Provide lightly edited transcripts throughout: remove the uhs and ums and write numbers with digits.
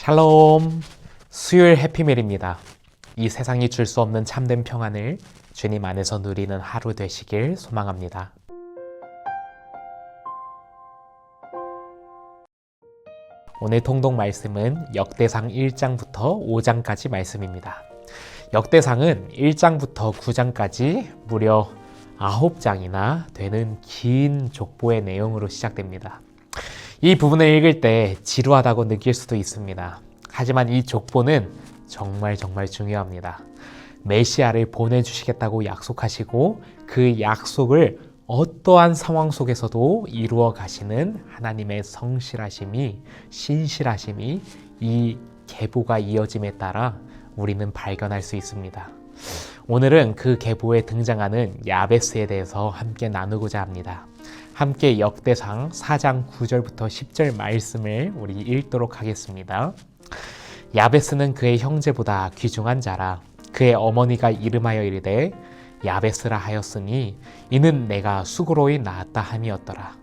샬롬, 수요일 해피밀입니다. 이 세상이 줄 수 없는 참된 평안을 주님 안에서 누리는 하루 되시길 소망합니다. 오늘 통독 말씀은 역대상 1장부터 5장까지 말씀입니다. 역대상은 1장부터 9장까지 무려 9장이나 되는 긴 족보의 내용으로 시작됩니다. 이 부분을 읽을 때 지루하다고 느낄 수도 있습니다. 하지만 이 족보는 정말 중요합니다. 메시아를 보내주시겠다고 약속하시고 그 약속을 어떠한 상황 속에서도 이루어 가시는 하나님의 성실하심이, 신실하심이 이 계보가 이어짐에 따라 우리는 발견할 수 있습니다. 오늘은 그 계보에 등장하는 야베스에 대해서 함께 나누고자 합니다. 함께 역대상 4장 9절부터 10절 말씀을 우리 읽도록 하겠습니다. 야베스는 그의 형제보다 귀중한 자라. 그의 어머니가 이름하여 이르되 야베스라 하였으니 이는 내가 수고로이 낳았다 함이었더라.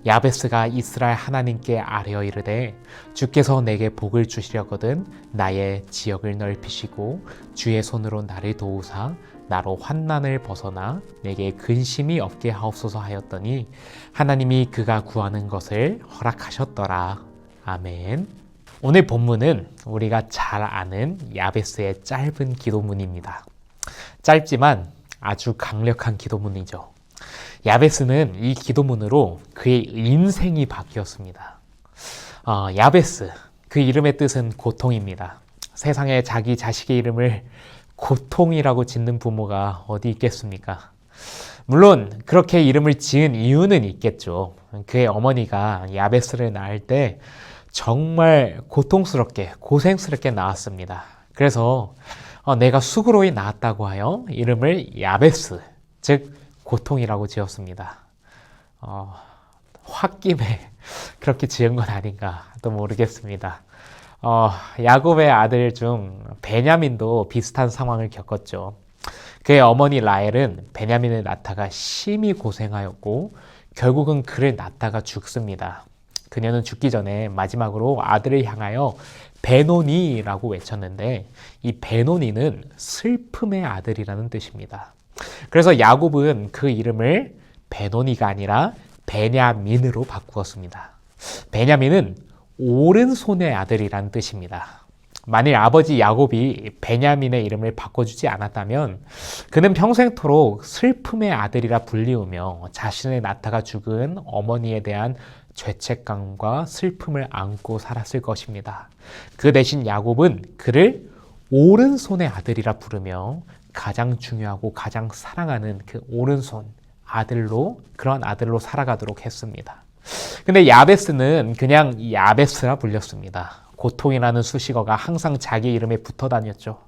야베스가 이스라엘 하나님께 아뢰어 이르되 주께서 내게 복을 주시려거든 나의 지역을 넓히시고 주의 손으로 나를 도우사 나로 환난을 벗어나 내게 근심이 없게 하옵소서 하였더니 하나님이 그가 구하는 것을 허락하셨더라. 아멘. 오늘 본문은 우리가 잘 아는 야베스의 짧은 기도문입니다. 짧지만 아주 강력한 기도문이죠. 야베스는 이 기도문으로 그의 인생이 바뀌었습니다. 야베스, 그 이름의 뜻은 고통입니다. 세상에 자기 자식의 이름을 고통이라고 짓는 부모가 어디 있겠습니까? 물론 그렇게 이름을 지은 이유는 있겠죠. 그의 어머니가 야베스를 낳을 때 정말 고통스럽게, 고생스럽게 낳았습니다. 그래서 내가 수고로이 낳았다고 하여 이름을 야베스, 즉 고통이라고 지었습니다. 홧김에 그렇게 지은 건 아닌가 또 모르겠습니다. 야곱의 아들 중 베냐민도 비슷한 상황을 겪었죠. 그의 어머니 라헬은 베냐민을 낳다가 심히 고생하였고 결국은 그를 낳다가 죽습니다. 그녀는 죽기 전에 마지막으로 아들을 향하여 베노니라고 외쳤는데 이 베노니는 슬픔의 아들이라는 뜻입니다. 그래서 야곱은 그 이름을 베노니가 아니라 베냐민으로 바꾸었습니다. 베냐민은 오른손의 아들이라는 뜻입니다. 만일 아버지 야곱이 베냐민의 이름을 바꿔주지 않았다면 그는 평생토록 슬픔의 아들이라 불리우며 자신을 낳다가 죽은 어머니에 대한 죄책감과 슬픔을 안고 살았을 것입니다. 그 대신 야곱은 그를 오른손의 아들이라 부르며 가장 중요하고 가장 사랑하는 그 오른손 아들로, 그런 아들로 살아가도록 했습니다. 근데 야베스는 그냥 야베스라 불렸습니다. 고통이라는 수식어가 항상 자기 이름에 붙어 다녔죠.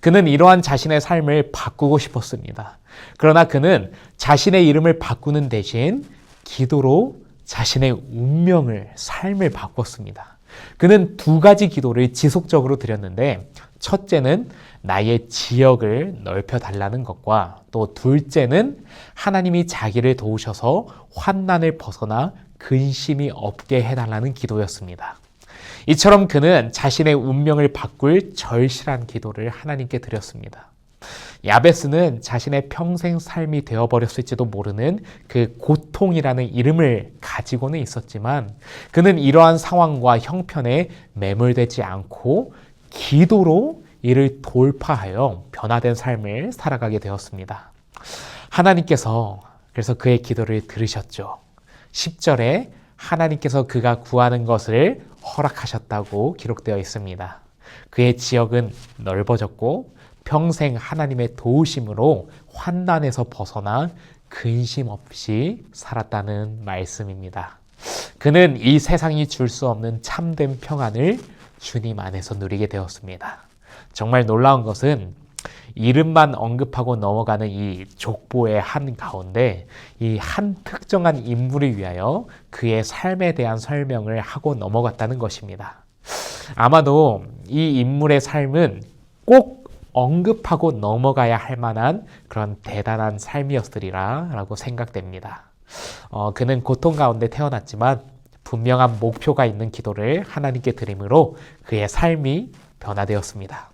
그는 이러한 자신의 삶을 바꾸고 싶었습니다. 그러나 그는 자신의 이름을 바꾸는 대신 기도로 자신의 운명을, 삶을 바꿨습니다. 그는 두 가지 기도를 지속적으로 드렸는데 첫째는 나의 지역을 넓혀달라는 것과 또 둘째는 하나님이 자기를 도우셔서 환난을 벗어나 근심이 없게 해달라는 기도였습니다. 이처럼 그는 자신의 운명을 바꿀 절실한 기도를 하나님께 드렸습니다. 야베스는 자신의 평생 삶이 되어버렸을지도 모르는 그 고통이라는 이름을 가지고는 있었지만 그는 이러한 상황과 형편에 매몰되지 않고 기도로 이를 돌파하여 변화된 삶을 살아가게 되었습니다. 하나님께서 그래서 그의 기도를 들으셨죠. 10절에 하나님께서 그가 구하는 것을 허락하셨다고 기록되어 있습니다. 그의 지역은 넓어졌고 평생 하나님의 도우심으로 환난에서 벗어나 근심 없이 살았다는 말씀입니다. 그는 이 세상이 줄 수 없는 참된 평안을 주님 안에서 누리게 되었습니다. 정말 놀라운 것은 이름만 언급하고 넘어가는 이 족보의 한 가운데 이 한 특정한 인물을 위하여 그의 삶에 대한 설명을 하고 넘어갔다는 것입니다. 아마도 이 인물의 삶은 꼭 언급하고 넘어가야 할 만한 그런 대단한 삶이었으리라 라고 생각됩니다. 그는 고통 가운데 태어났지만 분명한 목표가 있는 기도를 하나님께 드림으로 그의 삶이 변화되었습니다.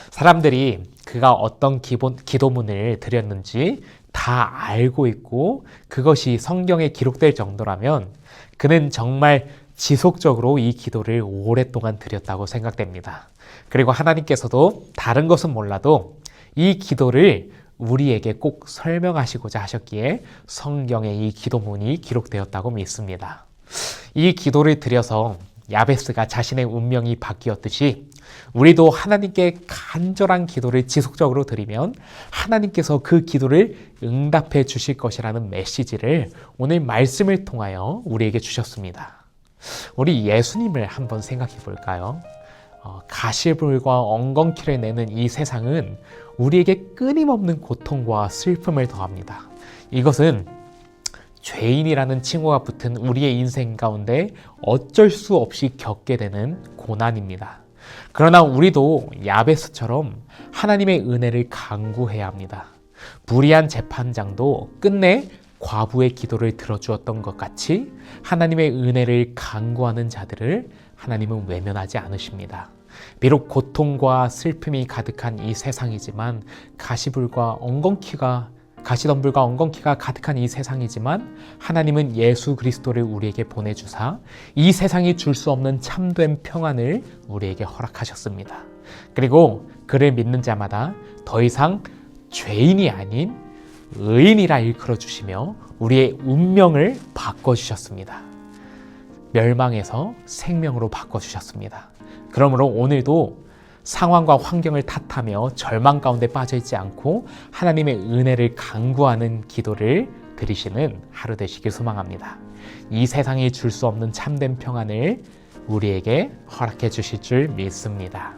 사람들이 그가 어떤 기도문을 드렸는지 다 알고 있고 그것이 성경에 기록될 정도라면 그는 정말 지속적으로 이 기도를 오랫동안 드렸다고 생각됩니다. 그리고 하나님께서도 다른 것은 몰라도 이 기도를 우리에게 꼭 설명하시고자 하셨기에 성경에 이 기도문이 기록되었다고 믿습니다. 이 기도를 드려서 야베스가 자신의 운명이 바뀌었듯이 우리도 하나님께 간절한 기도를 지속적으로 드리면 하나님께서 그 기도를 응답해 주실 것이라는 메시지를 오늘 말씀을 통하여 우리에게 주셨습니다. 우리 예수님을 한번 생각해 볼까요? 가시불과 엉겅퀴를 내는 이 세상은 우리에게 끊임없는 고통과 슬픔을 더합니다. 이것은 죄인이라는 칭호가 붙은 우리의 인생 가운데 어쩔 수 없이 겪게 되는 고난입니다. 그러나 우리도 야베스처럼 하나님의 은혜를 간구해야 합니다. 불의한 재판장도 끝내 과부의 기도를 들어주었던 것 같이 하나님의 은혜를 간구하는 자들을 하나님은 외면하지 않으십니다. 비록 고통과 슬픔이 가득한 이 세상이지만 가시덤불과 엉겅퀴가 가득한 이 세상이지만 하나님은 예수 그리스도를 우리에게 보내주사 이 세상이 줄 수 없는 참된 평안을 우리에게 허락하셨습니다. 그리고 그를 믿는 자마다 더 이상 죄인이 아닌 의인이라 일컬어 주시며 우리의 운명을 바꿔주셨습니다. 멸망에서 생명으로 바꿔주셨습니다. 그러므로 오늘도 상황과 환경을 탓하며 절망 가운데 빠져있지 않고 하나님의 은혜를 간구하는 기도를 드리시는 하루 되시길 소망합니다. 이 세상이 줄 수 없는 참된 평안을 우리에게 허락해 주실 줄 믿습니다.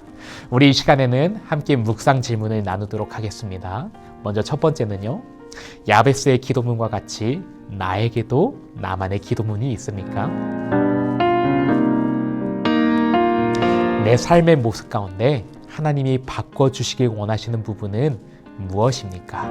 우리 이 시간에는 함께 묵상 질문을 나누도록 하겠습니다. 먼저 첫 번째는요. 야베스의 기도문과 같이 나에게도 나만의 기도문이 있습니까? 내 삶의 모습 가운데 하나님이 바꿔주시길 원하시는 부분은 무엇입니까?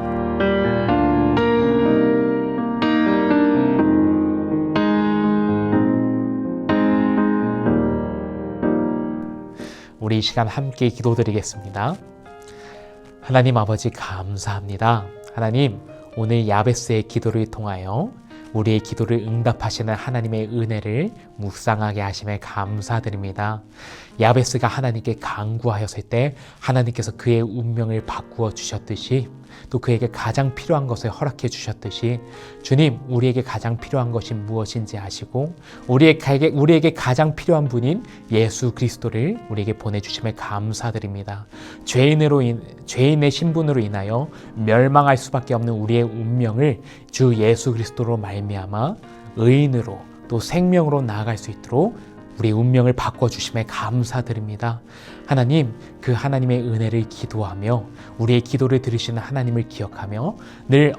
우리 이 시간 함께 기도드리겠습니다. 하나님 아버지 감사합니다. 하나님 오늘 야베스의 기도를 통하여 우리의 기도를 응답하시는 하나님의 은혜를 묵상하게 하심에 감사드립니다. 야베스가 하나님께 간구하였을 때 하나님께서 그의 운명을 바꾸어 주셨듯이 또 그에게 가장 필요한 것을 허락해 주셨듯이 주님 우리에게 가장 필요한 것이 무엇인지 아시고 우리에게 가장 필요한 분인 예수 그리스도를 우리에게 보내주심에 감사드립니다. 죄인의 신분으로 인하여 멸망할 수밖에 없는 우리의 운명을 주 예수 그리스도로 말미암아 의인으로 또 생명으로 나아갈 수 있도록 우리 운명을 바꿔주심에 감사드립니다. 하나님, 그 하나님의 은혜를 기도하며 우리의 기도를 들으시는 하나님을 기억하며 늘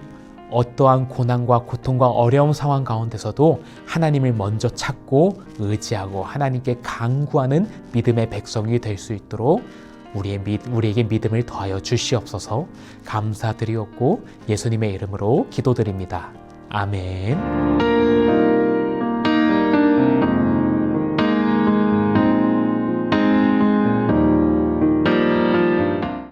어떠한 고난과 고통과 어려운 상황 가운데서도 하나님을 먼저 찾고 의지하고 하나님께 간구하는 믿음의 백성이 될 수 있도록 우리에게 믿음을 더하여 주시옵소서. 감사드리옵고 예수님의 이름으로 기도드립니다. 아멘.